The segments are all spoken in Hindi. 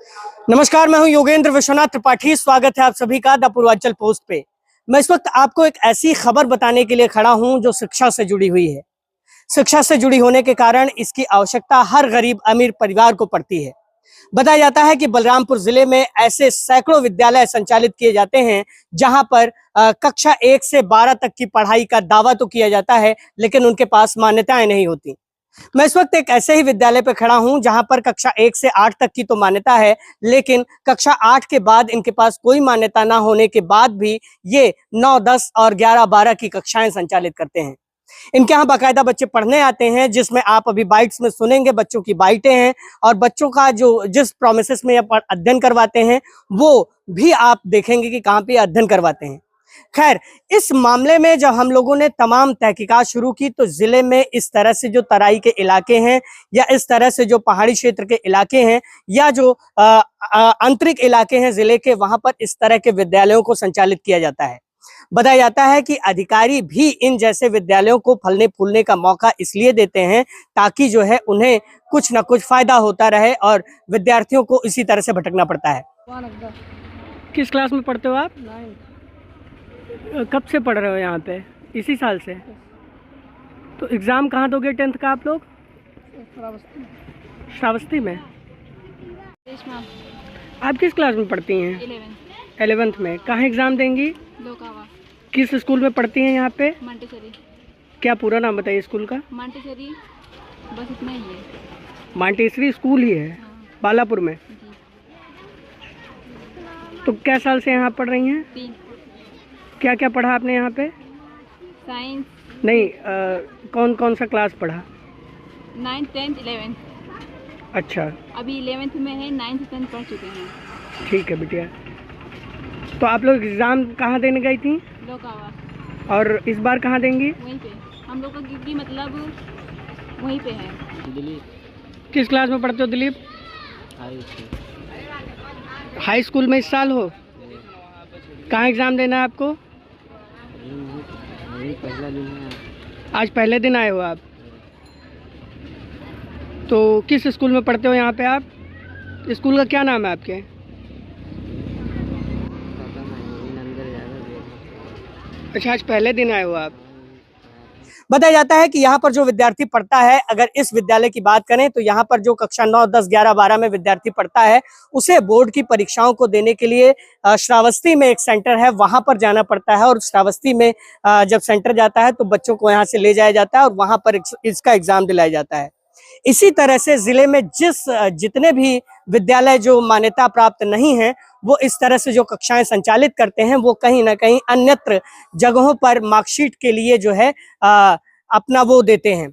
नमस्कार, मैं हूं योगेंद्र विश्वनाथ त्रिपाठी। स्वागत है आप सभी का द पूर्वांचल पोस्ट पे। मैं इस वक्त आपको एक ऐसी खबर बताने के लिए खड़ा हूं जो शिक्षा से जुड़ी हुई है। शिक्षा से जुड़ी होने के कारण इसकी आवश्यकता हर गरीब अमीर परिवार को पड़ती है। बताया जाता है कि बलरामपुर जिले में ऐसे सैकड़ों विद्यालय संचालित किए जाते हैं जहां पर कक्षा 1 से 12 तक की पढ़ाई का दावा तो किया जाता है, लेकिन उनके पास मान्यताएं नहीं होती। मैं इस वक्त एक ऐसे ही विद्यालय पर खड़ा हूं जहां पर कक्षा 1 से 8 तक की तो मान्यता है, लेकिन कक्षा 8 के बाद इनके पास कोई मान्यता ना होने के बाद भी ये 9, 10 और 11, 12 की कक्षाएं संचालित करते हैं। इनके यहाँ बाकायदा बच्चे पढ़ने आते हैं, जिसमें आप अभी बाइट्स में सुनेंगे बच्चों की बाइटें हैं, और बच्चों का जो जिस प्रोमिसेस में अध्ययन करवाते हैं वो भी आप देखेंगे कि कहाँ पे अध्ययन करवाते हैं। खैर, इस मामले में जब हम लोगों ने तमाम तहकीकात शुरू की तो जिले में इस तरह से जो तराई के इलाके हैं या इस तरह से जो पहाड़ी क्षेत्र के इलाके हैं या जो आंतरिक इलाके हैं जिले के, वहां पर इस तरह के विद्यालयों को संचालित किया जाता है। बताया जाता है कि अधिकारी भी इन जैसे विद्यालयों को फलने फूलने का मौका इसलिए देते हैं ताकि जो है उन्हें कुछ ना कुछ फायदा होता रहे और विद्यार्थियों को इसी तरह से भटकना पड़ता है। किस क्लास में पढ़ते हो आप? कब से पढ़ रहे हो यहाँ पे? इसी साल से? तो एग्ज़ाम कहाँ दोगे 10th का आप लोग? श्रावस्ती में। आप किस क्लास में पढ़ती हैं? 11th में। कहाँ एग्ज़ाम देंगी? लोकावा। किस स्कूल में पढ़ती हैं यहाँ पे? मांटेसरी। क्या पूरा नाम बताइए स्कूल का? मांटेसरी, बस इतना ही है। मांटेसरी स्कूल ही है? हाँ। बालापुर में। तो क्या साल से यहाँ पढ़ रही हैं? 3। क्या क्या पढ़ा आपने यहाँ पे? साइंस नहीं, कौन कौन सा क्लास पढ़ा? 9th, 10th, 11th। अच्छा, अभी 11th में है, 9th 10th पढ़ चुके हैं। ठीक है बिटिया। तो आप लोग एग्ज़ाम कहाँ देने गई थी? लोकावा। और इस बार कहाँ देंगी? वहीं पे हम लोग का, क्योंकि मतलब वहीं पे है। दिलीप। किस क्लास में पढ़ते हो दिलीप? हाई स्कूल में इस साल हो? कहाँ एग्ज़ाम देना है आपको? पहला दिन है। आज पहले दिन आए हो आप? तो किस स्कूल में पढ़ते हो यहाँ पे आप? स्कूल का क्या नाम है आपके? अच्छा, आज पहले दिन आए हो आप। बताया जाता है कि यहाँ पर जो विद्यार्थी पढ़ता है, अगर इस विद्यालय की बात करें तो यहाँ पर जो कक्षा 9, 10, 11, 12 में विद्यार्थी पढ़ता है उसे बोर्ड की परीक्षाओं को देने के लिए श्रावस्ती में एक सेंटर है, वहां पर जाना पड़ता है। और श्रावस्ती में जब सेंटर जाता है तो बच्चों को यहाँ से ले जाया जाता है और वहां पर इसका एग्जाम दिलाया जाता है। इसी तरह से जिले में जितने भी विद्यालय जो मान्यता प्राप्त नहीं हैं, वो इस तरह से जो कक्षाएं संचालित करते हैं वो कहीं ना कहीं अन्यत्र जगहों पर मार्कशीट के लिए जो है अपना वो देते हैं।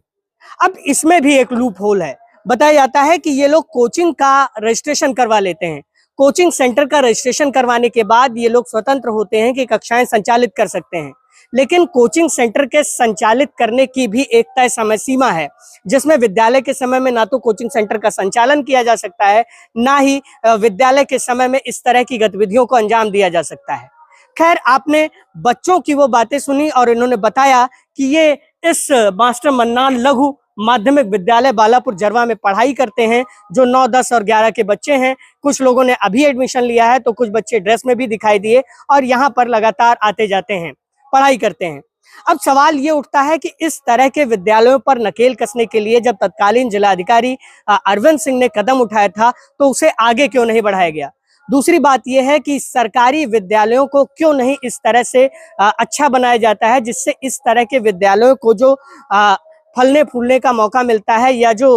अब इसमें भी एक लूप होल है। बताया जाता है कि ये लोग कोचिंग का रजिस्ट्रेशन करवा लेते हैं। कोचिंग सेंटर का रजिस्ट्रेशन करवाने के बाद ये लोग स्वतंत्र होते हैं कि कक्षाएं संचालित कर सकते हैं, लेकिन कोचिंग सेंटर के संचालित करने की भी एक तय समय सीमा है, जिसमें विद्यालय के समय में ना तो कोचिंग सेंटर का संचालन किया जा सकता है, ना ही विद्यालय के समय में इस तरह की गतिविधियों को अंजाम दिया जा सकता है। खैर, आपने बच्चों की वो बातें सुनी और इन्होंने बताया कि ये इस मास्टर मन्नान लघु माध्यमिक विद्यालय बालापुर जरवा में पढ़ाई करते हैं, जो 9, 10 और 11 के बच्चे हैं। कुछ लोगों ने अभी एडमिशन लिया है तो कुछ बच्चे ड्रेस में भी दिखाई दिए और यहाँ पर लगातार आते जाते हैं, पढ़ाई करते हैं। अब सवाल ये उठता है कि इस तरह के विद्यालयों पर नकेल कसने के लिए जब तत्कालीन जिलाधिकारी अरविंद सिंह ने कदम उठाया था तो उसे आगे क्यों नहीं बढ़ाया गया? दूसरी बात यह है कि सरकारी विद्यालयों को क्यों नहीं इस तरह से अच्छा बनाया जाता है, जिससे इस तरह के विद्यालयों को जो फलने फूलने का मौका मिलता है या जो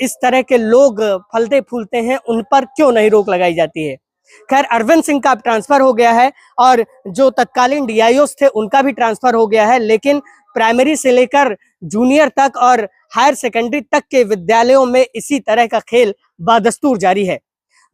इस तरह के लोग फलते फूलते हैं उन पर क्यों नहीं रोक लगाई जाती है। खैर, अरविंद सिंह का ट्रांसफर हो गया है और जो तत्कालीन डीआईओस थे उनका भी ट्रांसफर हो गया है, लेकिन प्राइमरी से लेकर जूनियर तक और हायर सेकेंडरी तक के विद्यालयों में इसी तरह का खेल बदस्तूर जारी है।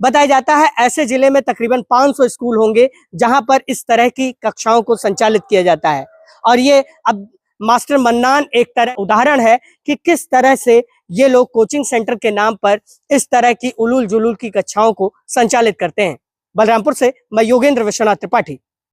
बताया जाता है ऐसे जिले में तकरीबन 500 स्कूल होंगे जहां पर इस तरह की कक्षाओं को संचालित किया जाता है, और ये अब मास्टर मन्नान एक तरह उदाहरण है कि किस तरह से ये लोग कोचिंग सेंटर के नाम पर इस तरह की उलूल जुलूल की कक्षाओं को संचालित करते हैं। बलरामपुर से मैं योगेंद्र विश्वनाथ त्रिपाठी।